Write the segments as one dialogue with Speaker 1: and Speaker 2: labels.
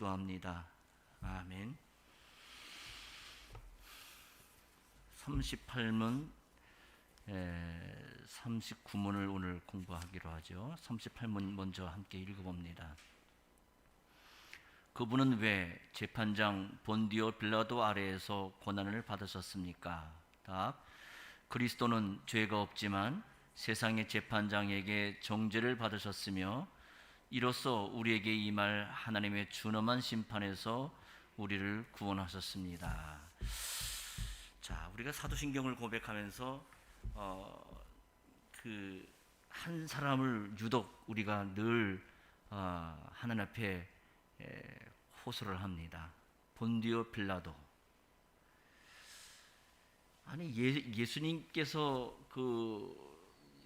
Speaker 1: 기도합니다. 아멘. 38문, 39문을 오늘 공부하기로 하죠. 38문 먼저 함께 읽어봅니다. 그분은 왜 재판장 본디오 빌라도 아래에서 고난을 받으셨습니까? 답. 그리스도는 죄가 없지만 세상의 재판장에게 정죄를 받으셨으며 이로써 우리에게 임할 하나님의 준엄한 심판에서 우리를 구원하셨습니다. 자, 우리가 사도신경을 고백하면서 그 한 사람을 유독 우리가 늘 하나님 앞에 호소를 합니다. 본디오 빌라도. 아니 예수님께서 그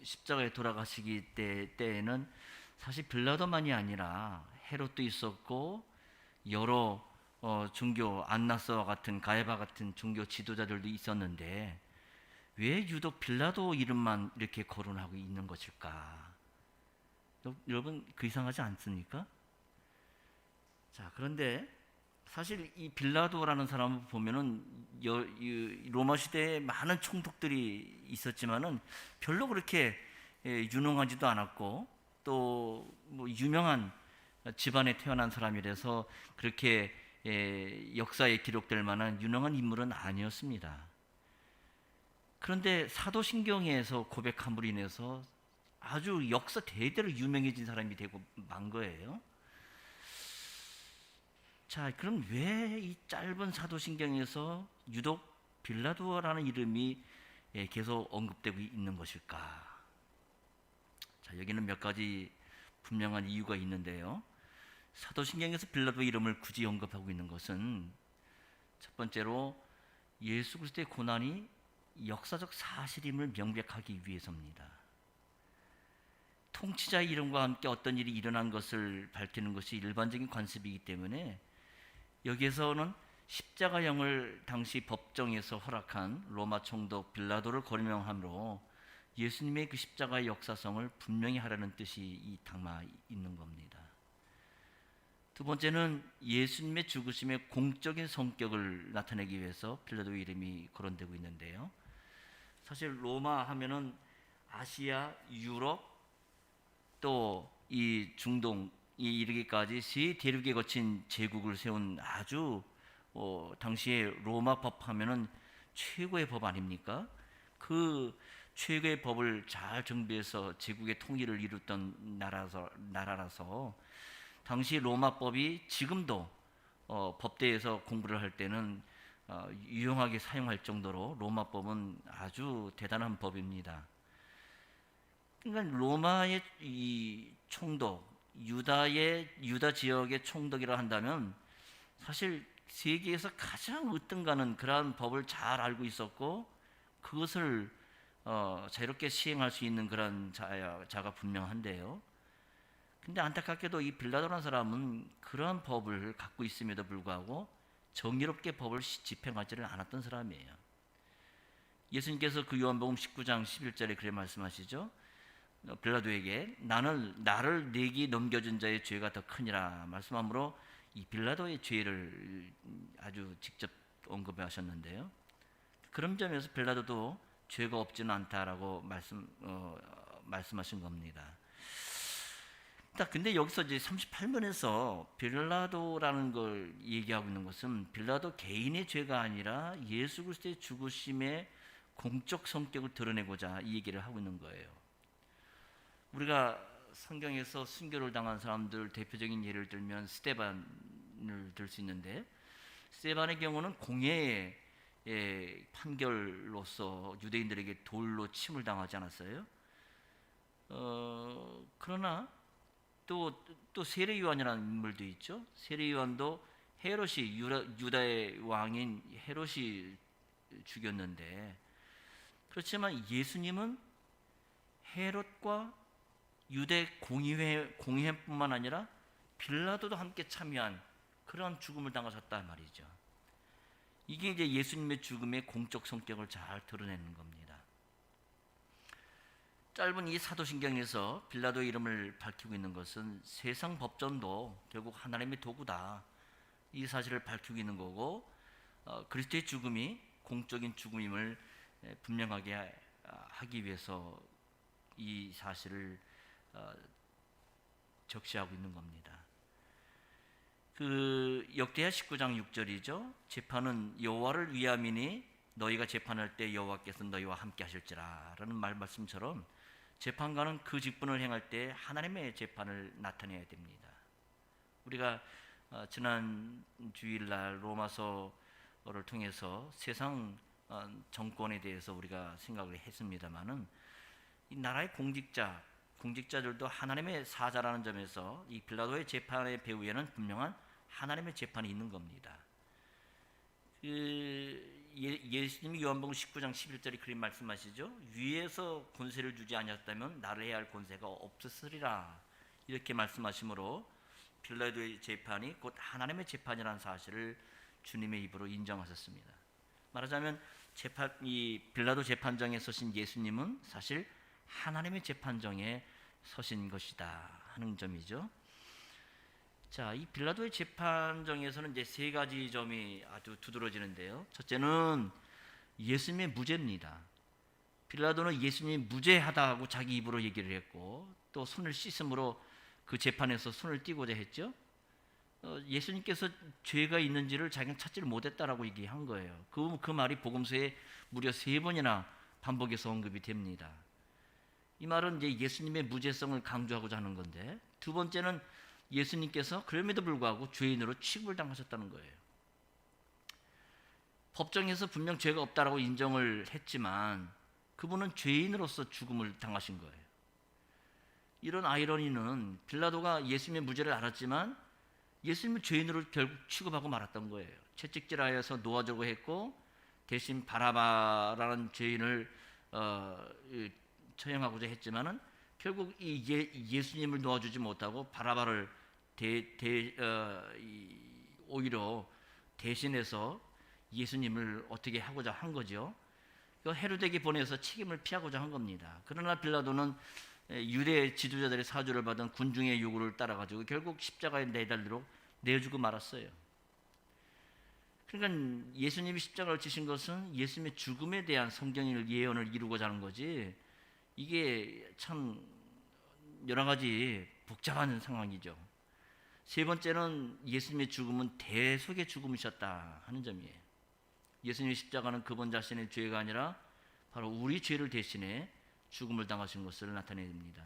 Speaker 1: 십자가에 돌아가시기 때에는 사실 빌라도만이 아니라 헤롯도 있었고 여러 종교 안나스와 같은 가야바 같은 종교 지도자들도 있었는데 왜 유독 빌라도 이름만 이렇게 거론하고 있는 것일까? 여러분 그 이상하지 않습니까? 자, 그런데 사실 이 빌라도라는 사람을 보면은 로마 시대에 많은 총독들이 있었지만은 별로 그렇게 유능하지도 않았고 또 뭐 유명한 집안에 태어난 사람이라서 그렇게 역사에 기록될 만한 유능한 인물은 아니었습니다. 그런데 사도신경에서 고백함으로 인해서 아주 역사 대대로 유명해진 사람이 되고 만 거예요. 자, 그럼 왜 이 짧은 사도신경에서 유독 빌라도라는 이름이 계속 언급되고 있는 것일까? 자, 여기는 몇 가지 분명한 이유가 있는데요. 사도신경에서 빌라도 이름을 굳이 언급하고 있는 것은 첫 번째로 예수 그리스도의 고난이 역사적 사실임을 명백하기 위해서입니다. 통치자의 이름과 함께 어떤 일이 일어난 것을 밝히는 것이 일반적인 관습이기 때문에 여기에서는 십자가형을 당시 법정에서 허락한 로마 총독 빌라도를 거명함으로 예수님의 그 십자가의 역사성을 분명히 하라는 뜻이 담아 있는 겁니다. 두 번째는 예수님의 죽으심의 공적인 성격을 나타내기 위해서 빌라도의 이름이 거론되고 있는데요. 사실 로마 하면은 아시아, 유럽, 또 이 중동이 이르기까지 세 대륙에 거친 제국을 세운 아주 당시에 로마 법 하면은 최고의 법 아닙니까? 그 최고의 법을 잘 정비해서 제국의 통일을 이뤘던 나라라서 당시 로마법이 지금도 법대에서 공부를 할 때는 유용하게 사용할 정도로 로마법은 아주 대단한 법입니다. 그러니까 로마의 이 총독, 유다 지역의 총독이라 한다면 사실 세계에서 가장 으뜸가는 그러한 법을 잘 알고 있었고 그것을 자유롭게 시행할 수 있는 그런 자가 분명한데요. 근데 안타깝게도 이 빌라도라는 사람은 그러한 법을 갖고 있음에도 불구하고 정의롭게 법을 집행하지를 않았던 사람이에요. 예수님께서 그 요한복음 19장 11절에 그래 말씀하시죠. 빌라도에게 나를 네게 넘겨준 자의 죄가 더 크니라 말씀함으로 이 빌라도의 죄를 아주 직접 언급하셨는데요. 그런 점에서 빌라도도 죄가 없지는 않다라고 말씀하신 겁니다. 근데 여기서 이제 38문에서 빌라도라는 걸 얘기하고 있는 것은 빌라도 개인의 죄가 아니라 예수 그리스도의 죽으심의 공적 성격을 드러내고자 이 얘기를 하고 있는 거예요. 우리가 성경에서 순교를 당한 사람들 대표적인 예를 들면 스데반을 들 수 있는데 스데반의 경우는 공회의 판결로서 유대인들에게 돌로 침을 당하지 않았어요? 그러나 또 세례 요한이라는 인물도 있죠. 세례 요한도 헤롯이 유다의 왕인 헤롯이 죽였는데 그렇지만 예수님은 헤롯과 유대 공의회뿐만 아니라 빌라도도 함께 참여한 그런 죽음을 당하셨다 말이죠. 이게 이제 예수님의 죽음의 공적 성격을 잘 드러내는 겁니다. 짧은 이 사도신경에서 빌라도의 이름을 밝히고 있는 것은 세상 법전도 결국 하나님의 도구다. 이 사실을 밝히고 있는 거고, 그리스도의 죽음이 공적인 죽음임을 분명하게 하기 위해서 이 사실을 적시하고 있는 겁니다. 그 역대하 19장 6절이죠. 재판은 여호와를 위함이니 너희가 재판할 때 여호와께서 너희와 함께 하실지라 라는 말씀처럼 재판관은 그 직분을 행할 때 하나님의 재판을 나타내야 됩니다. 우리가 지난 주일날 로마서를 통해서 세상 정권에 대해서 우리가 생각을 했습니다마는 이 나라의 공직자들도 하나님의 사자라는 점에서 이 빌라도의 재판의 배후에는 분명한 하나님의 재판이 있는 겁니다. 예수님이 요한복음 19장 11절에 그렇게 말씀하시죠. 위에서 권세를 주지 아니었다면 나를 해야 할 권세가 없었으리라. 이렇게 말씀하시므로 빌라도의 재판이 곧 하나님의 재판이라는 사실을 주님의 입으로 인정하셨습니다. 말하자면 이 빌라도 재판정에 서신 예수님은 사실 하나님의 재판정에 서신 것이다 하는 점이죠. 자, 이 빌라도의 재판정에서는 이제 세 가지 점이 아주 두드러지는데요. 첫째는 예수님의 무죄입니다. 빌라도는 예수님이 무죄하다고 자기 입으로 얘기를 했고 또 손을 씻음으로 그 재판에서 손을 띄고자 했죠. 예수님께서 죄가 있는지를 자기는 찾지를 못했다라고 얘기한 거예요. 그 말이 복음서에 무려 3번이나 반복해서 언급이 됩니다. 이 말은 이제 예수님의 무죄성을 강조하고자 하는 건데, 두 번째는 예수님께서 그럼에도 불구하고 죄인으로 취급을 당하셨다는 거예요. 법정에서 분명 죄가 없다라고 인정을 했지만 그분은 죄인으로서 죽음을 당하신 거예요. 이런 아이러니는 빌라도가 예수님의 무죄를 알았지만 예수님을 죄인으로 결국 취급하고 말았던 거예요. 채찍질하여서 놓아주고 했고 대신 바라바라는 죄인을 처형하고자 했지만은 결국 예수님을 놓아주지 못하고 바라바를 오히려 대신해서 예수님을 어떻게 하고자 한 거죠. 헤로데에게 보내서 책임을 피하고자 한 겁니다. 그러나 빌라도는 유대 지도자들의 사주를 받은 군중의 요구를 따라가지고 결국 십자가에 내어주고 말았어요. 그러니까 예수님이 십자가를 지신 것은 예수님의 죽음에 대한 성경의 예언을 이루고자 하는 거지, 이게 참 여러 가지 복잡한 상황이죠. 세 번째는 예수님의 죽음은 대속의 죽음이셨다 하는 점이에요. 예수님의 십자가는 그분 자신의 죄가 아니라 바로 우리 죄를 대신해 죽음을 당하신 것을 나타냅니다.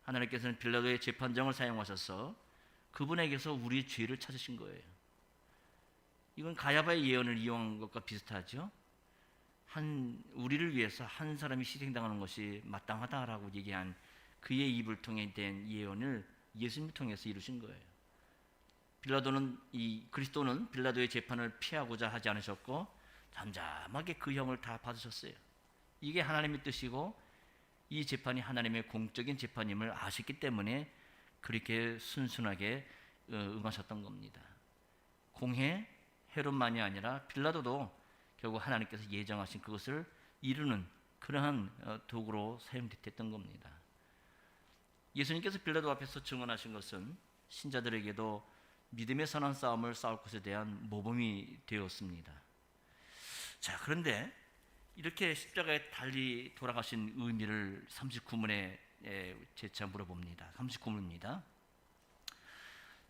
Speaker 1: 하나님께서는 빌라도의 재판정을 사용하셔서 그분에게서 우리의 죄를 찾으신 거예요. 이건 가야바의 예언을 이용한 것과 비슷하죠. 우리를 위해서 한 사람이 희생당하는 것이 마땅하다라고 얘기한 그의 입을 통해 된 예언을 예수님을 통해서 이루신 거예요. 그리스도는 빌라도의 재판을 피하고자 하지 않으셨고 잠잠하게 그 형을 다 받으셨어요. 이게 하나님의 뜻이고 이 재판이 하나님의 공적인 재판임을 아셨기 때문에 그렇게 순순하게 응하셨던 겁니다. 공회 헤롯만이 아니라 빌라도도 결국 하나님께서 예정하신 그것을 이루는 그러한 도구로 사용됐던 겁니다. 예수님께서 빌라도 앞에서 증언하신 것은 신자들에게도 믿음의 선한 싸움을 싸울 것에 대한 모범이 되었습니다. 자, 그런데 이렇게 십자가에 달리 돌아가신 의미를 39문에 재차 물어봅니다. 39문입니다.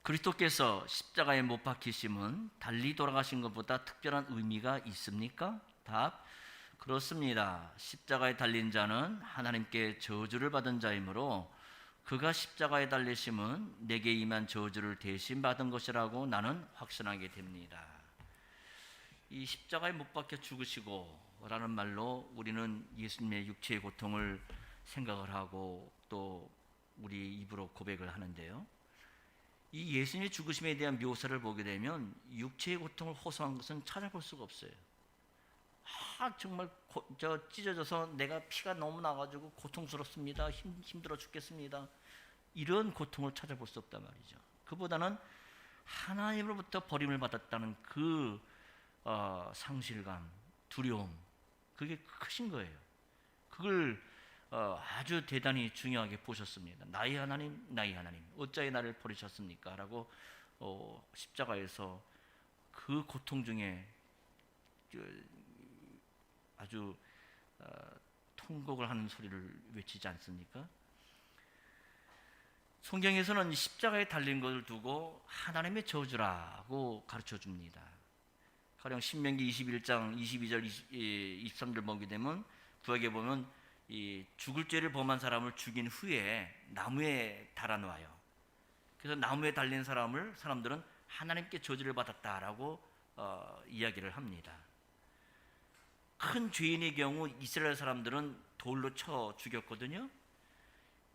Speaker 1: 그리스도께서 십자가에 못 박히심은 달리 돌아가신 것보다 특별한 의미가 있습니까? 답, 그렇습니다. 십자가에 달린 자는 하나님께 저주를 받은 자이므로 그가 십자가에 달리심은 내게 임한 저주를 대신 받은 것이라고 나는 확신하게 됩니다. 이 십자가에 못 박혀 죽으시고 라는 말로 우리는 예수님의 육체의 고통을 생각을 하고 또 우리 입으로 고백을 하는데요. 이 예수님의 죽으심에 대한 묘사를 보게 되면 육체의 고통을 호소한 것은 찾아볼 수가 없어요. 정말 찢어져서 내가 피가 너무 나가지고 고통스럽습니다. 힘들어 죽겠습니다. 이런 고통을 찾아볼 수 없단 말이죠. 그보다는 하나님으로부터 버림을 받았다는 그 상실감, 두려움, 그게 크신 거예요. 그걸 아주 대단히 중요하게 보셨습니다. 나의 하나님, 나의 하나님, 어찌하여 나를 버리셨습니까? 라고 십자가에서 그 고통 중에 아주 통곡을 하는 소리를 외치지 않습니까? 성경에서는 십자가에 달린 것을 두고 하나님의 저주라고 가르쳐 줍니다. 가령 신명기 21장 22절 23절 보게 되면 구약에 보면 이 죽을 죄를 범한 사람을 죽인 후에 나무에 달아놓아요. 그래서 나무에 달린 사람들은 하나님께 저주를 받았다라고 이야기를 합니다. 큰 죄인의 경우 이스라엘 사람들은 돌로 쳐 죽였거든요.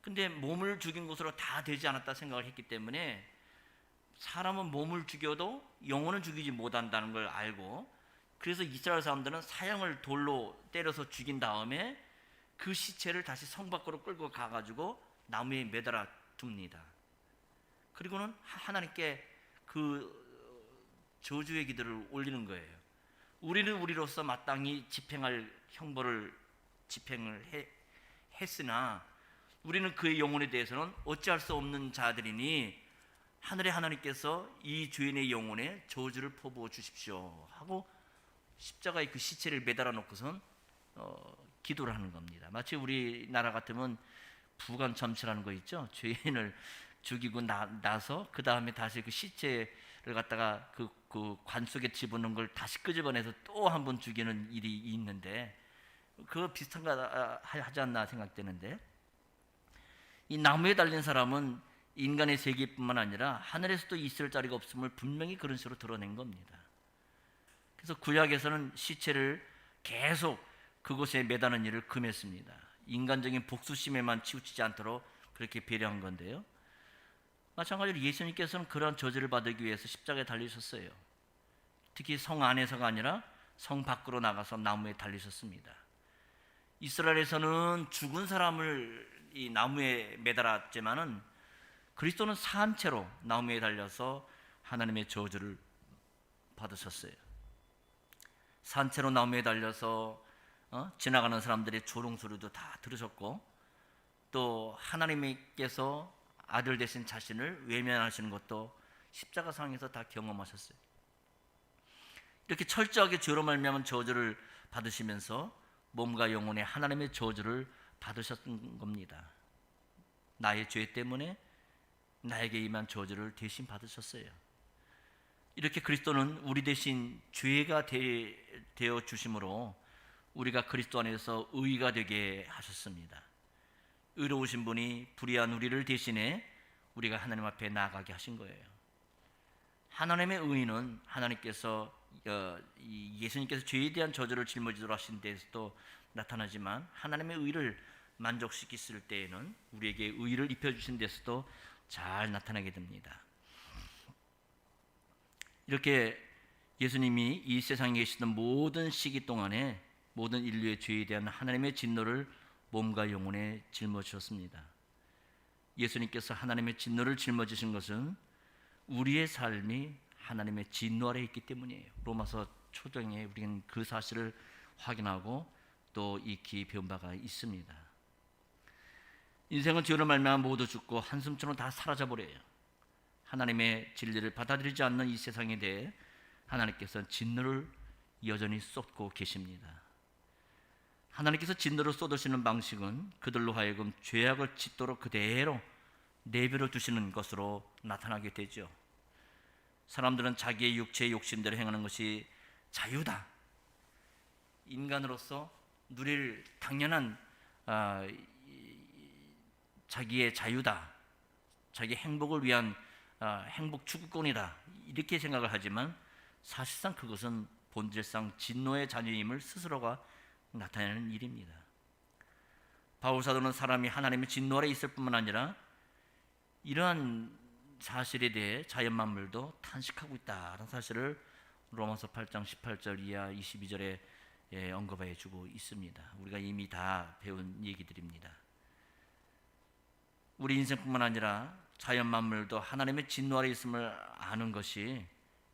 Speaker 1: 근데 몸을 죽인 것으로 다 되지 않았다 생각을 했기 때문에 사람은 몸을 죽여도 영혼은 죽이지 못한다는 걸 알고, 그래서 이스라엘 사람들은 사형을 돌로 때려서 죽인 다음에 그 시체를 다시 성 밖으로 끌고 가가지고 나무에 매달아 둡니다. 그리고는 하나님께 그 저주의 기도를 올리는 거예요. 우리는 우리로서 마땅히 집행할 형벌을 집행을 했으나 우리는 그의 영혼에 대해서는 어찌할 수 없는 자들이니 하늘의 하나님께서 이 죄인의 영혼에 저주를 퍼부어 주십시오 하고 십자가에 그 시체를 매달아 놓고선 기도를 하는 겁니다. 마치 우리나라 같으면 부관참치라는 거 있죠. 죄인을 죽이고 나서 그 다음에 다시 그 시체를 갖다가 그 관 속에 집어넣은 걸 다시 끄집어내서 또 한 번 죽이는 일이 있는데, 그거 비슷한 거 하지 않나 생각되는데, 이 나무에 달린 사람은 인간의 세계뿐만 아니라 하늘에서도 있을 자리가 없음을 분명히 그런 식으로 드러낸 겁니다. 그래서 구약에서는 시체를 계속 그곳에 매다는 일을 금했습니다. 인간적인 복수심에만 치우치지 않도록 그렇게 배려한 건데요. 마찬가지로 예수님께서는 그러한 저주를 받기 위해서 십자가에 달리셨어요. 특히 성 안에서가 아니라 성 밖으로 나가서 나무에 달리셨습니다. 이스라엘에서는 죽은 사람을 이 나무에 매달았지만은 그리스도는 산 채로 나무에 달려서 하나님의 저주를 받으셨어요. 산 채로 나무에 달려서 지나가는 사람들의 조롱 소리도 다 들으셨고, 또 하나님께서 아들 되신 자신을 외면하시는 것도 십자가 상에서 다 경험하셨어요. 이렇게 철저하게 죄로 말미암은 저주를 받으시면서 몸과 영혼에 하나님의 저주를 받으셨던 겁니다. 나의 죄 때문에 나에게 임한 저주를 대신 받으셨어요. 이렇게 그리스도는 우리 대신 죄가 되어 주심으로 우리가 그리스도 안에서 의가 되게 하셨습니다. 의로우신 분이 불의한 우리를 대신해 우리가 하나님 앞에 나아가게 하신 거예요. 하나님의 의는 하나님께서 예수님께서 죄에 대한 저주를 짊어지도록 하신 데서도 나타나지만, 하나님의 의를 만족시켰을 때에는 우리에게 의를 입혀주신 데서도 잘 나타나게 됩니다. 이렇게 예수님이 이 세상에 계시던 모든 시기 동안에 모든 인류의 죄에 대한 하나님의 진노를 몸과 영혼에 짊어지셨습니다. 예수님께서 하나님의 진노를 짊어지신 것은 우리의 삶이 하나님의 진노 아래 있기 때문이에요. 로마서 초장에 우리는 그 사실을 확인하고 또 익히 배운 바가 있습니다. 인생은 죄로 말미암아 모두 죽고 한숨처럼 다 사라져버려요. 하나님의 진리를 받아들이지 않는 이 세상에 대해 하나님께서는 진노를 여전히 쏟고 계십니다. 하나님께서 진노를 쏟으시는 방식은 그들로 하여금 죄악을 짓도록 그대로 내버려 두시는 것으로 나타나게 되죠. 사람들은 자기의 육체의 욕심대로 행하는 것이 자유다, 인간으로서 누릴 당연한 자기의 자유다, 자기 행복을 위한 행복 추구권이다, 이렇게 생각을 하지만 사실상 그것은 본질상 진노의 자녀임을 스스로가 나타내는 일입니다. 바울 사도는 사람이 하나님의 진노 아래 있을 뿐만 아니라 이러한 사실에 대해 자연 만물도 탄식하고 있다는 사실을 로마서 8장 18절 이하 22절에 언급해 주고 있습니다. 우리가 이미 다 배운 얘기들입니다. 우리 인생뿐만 아니라 자연 만물도 하나님의 진노 아래 있음을 아는 것이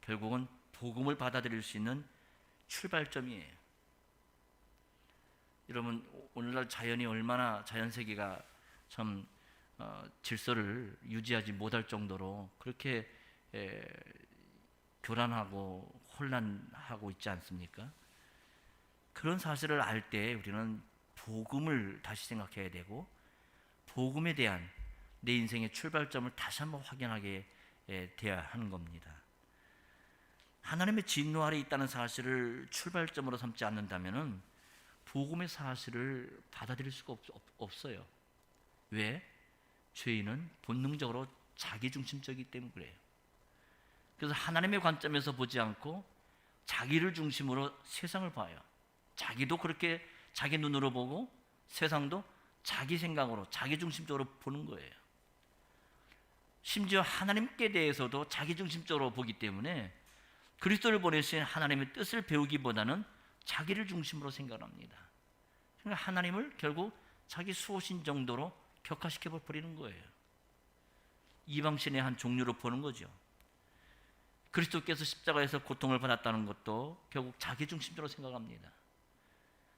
Speaker 1: 결국은 복음을 받아들일 수 있는 출발점이에요. 여러분, 오늘날 자연이 얼마나, 자연 세계가 참 질서를 유지하지 못할 정도로 그렇게 에, 교란하고 혼란하고 있지 않습니까? 그런 사실을 알 때 우리는 복음을 다시 생각해야 되고 복음에 대한 내 인생의 출발점을 다시 한번 확인하게 돼야 하는 겁니다. 하나님의 진노 아래 있다는 사실을 출발점으로 삼지 않는다면 복음의 사실을 받아들일 수가 없어요. 왜? 죄인은 본능적으로 자기중심적이기 때문에 그래요. 그래서 하나님의 관점에서 보지 않고 자기를 중심으로 세상을 봐요. 자기도 그렇게 자기 눈으로 보고 세상도 자기 생각으로 자기중심적으로 보는 거예요. 심지어 하나님께 대해서도 자기중심적으로 보기 때문에 그리스도를 보내신 하나님의 뜻을 배우기보다는 자기를 중심으로 생각합니다. 그러니까 하나님을 결국 자기 수호신 정도로 격화시켜 버리는 거예요. 이방신의 한 종류로 보는 거죠. 그리스도께서 십자가에서 고통을 받았다는 것도 결국 자기중심적으로 생각합니다.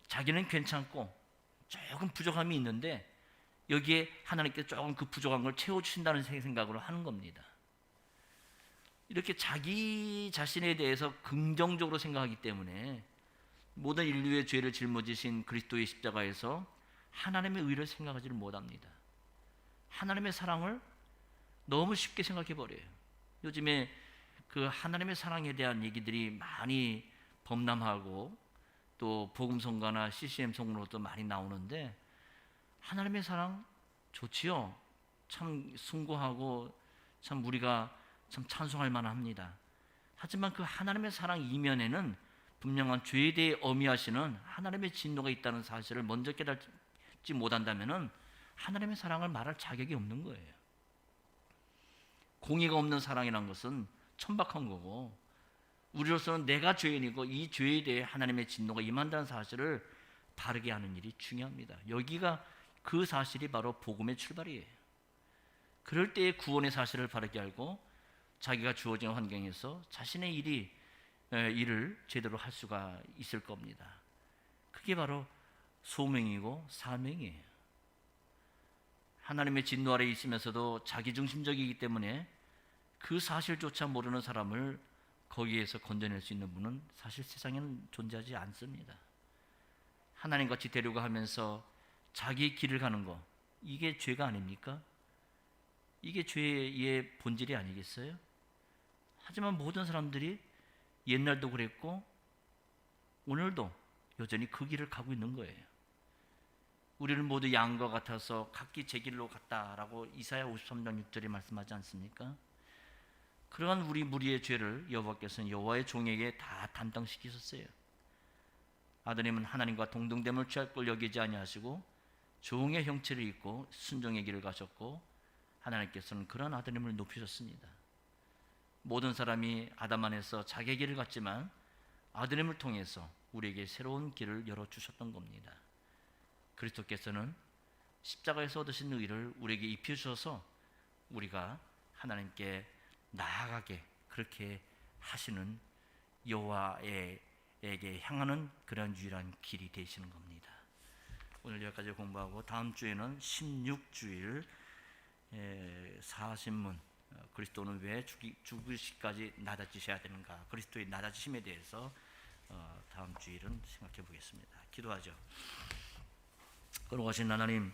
Speaker 1: 자기는 괜찮고 조금 부족함이 있는데 여기에 하나님께서 조금 그 부족한 걸 채워주신다는 생각으로 하는 겁니다. 이렇게 자기 자신에 대해서 긍정적으로 생각하기 때문에 모든 인류의 죄를 짊어지신 그리스도의 십자가에서 하나님의 의를 생각하지를 못합니다. 하나님의 사랑을 너무 쉽게 생각해 버려요. 요즘에 그 하나님의 사랑에 대한 얘기들이 많이 범람하고 또 복음성가나 CCM 성으로도 많이 나오는데 하나님의 사랑 좋지요. 참 숭고하고 참 우리가 참 찬송할 만합니다. 하지만 그 하나님의 사랑 이면에는 분명한 죄에 대해 엄히하시는 하나님의 진노가 있다는 사실을 먼저 깨닫지 못한다면 하나님의 사랑을 말할 자격이 없는 거예요. 공의가 없는 사랑이란 것은 천박한 거고 우리로서는 내가 죄인이고 이 죄에 대해 하나님의 진노가 임한다는 사실을 바르게 하는 일이 중요합니다. 여기가 그 사실이 바로 복음의 출발이에요. 그럴 때의 구원의 사실을 바르게 알고 자기가 주어진 환경에서 자신의 일을 제대로 할 수가 있을 겁니다. 그게 바로 소명이고 사명이에요. 하나님의 진노 아래 있으면서도 자기중심적이기 때문에 그 사실조차 모르는 사람을 거기에서 건져낼 수 있는 분은 사실 세상에는 존재하지 않습니다. 하나님같이 되려고 하면서 자기 길을 가는 거, 이게 죄가 아닙니까? 이게 죄의 본질이 아니겠어요? 하지만 모든 사람들이 옛날도 그랬고 오늘도 여전히 그 길을 가고 있는 거예요. 우리는 모두 양과 같아서 각기 제 길로 갔다라고 이사야 53장 6절에 말씀하지 않습니까? 그러한 우리 무리의 죄를 여호와께서는 여호와의 종에게 다 담당시키셨어요. 아드님은 하나님과 동등됨을 취할 걸 여기지 아니하시고 종의 형체를 입고 순종의 길을 가셨고 하나님께서는 그런 아드님을 높이셨습니다. 모든 사람이 아담 안에서 자기 길을 갔지만 아드님을 통해서 우리에게 새로운 길을 열어주셨던 겁니다. 그리스도께서는 십자가에서 얻으신 의를 우리에게 입혀주셔서 우리가 하나님께 나아가게 그렇게 하시는 여호와에게 향하는 그런 유일한 길이 되시는 겁니다. 오늘 여기까지 공부하고 다음 주에는 16주일 사신문 그리스도는 왜 죽으시기까지 낮아지셔야 되는가, 그리스도의 낮아지심에 대해서 다음 주일은 생각해 보겠습니다. 기도하죠. 거룩하신 하나님,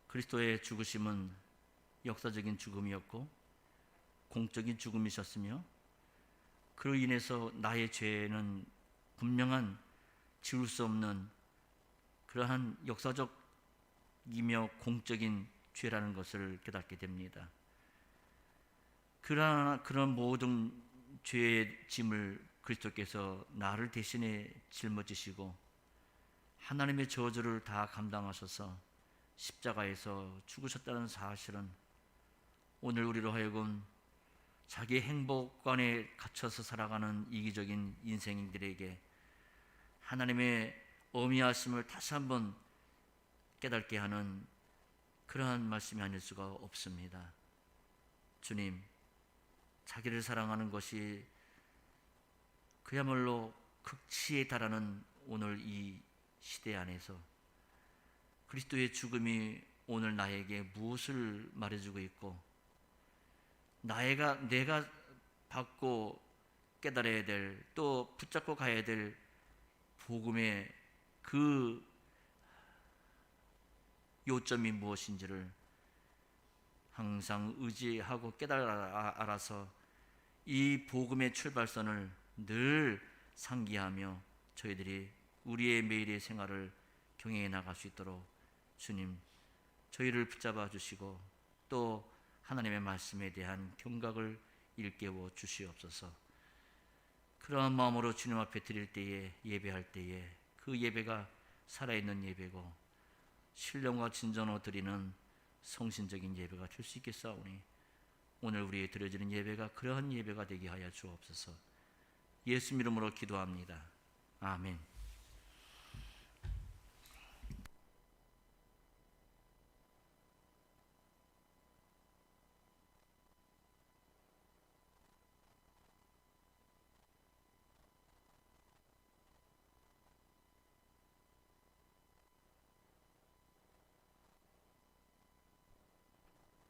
Speaker 1: 그리스도의 죽으심은 역사적인 죽음이었고 공적인 죽음이셨으며 그로 인해서 나의 죄는 분명한 지울 수 없는 그러한 역사적이며 공적인 죄라는 것을 깨닫게 됩니다. 그런 모든 죄의 짐을 그리스도께서 나를 대신해 짊어지시고 하나님의 저주를 다 감당하셔서 십자가에서 죽으셨다는 사실은 오늘 우리로 하여금 자기 행복관에 갇혀서 살아가는 이기적인 인생인들에게 하나님의 어미하심을 다시 한번 깨닫게 하는 그러한 말씀이 아닐 수가 없습니다. 주님, 자기를 사랑하는 것이 그야말로 극치에 달하는 오늘 이 시대 안에서 그리스도의 죽음이 오늘 나에게 무엇을 말해주고 있고 내가 받고 깨달아야 될, 또 붙잡고 가야 될 복음의 그 요점이 무엇인지를 항상 의지하고 알아서 이 복음의 출발선을 늘 상기하며 저희들이 우리의 매일의 생활을 경영해 나갈 수 있도록 주님 저희를 붙잡아 주시고 또 하나님의 말씀에 대한 경각을 일깨워 주시옵소서. 그러한 마음으로 주님 앞에 드릴 때에, 예배할 때에 그 예배가 살아있는 예배고 신령과 진정으로 드리는 성신적인 예배가 될 수 있겠사오니 오늘 우리에 드려지는 예배가 그러한 예배가 되게 하여 주옵소서. 예수 이름으로 기도합니다. 아멘.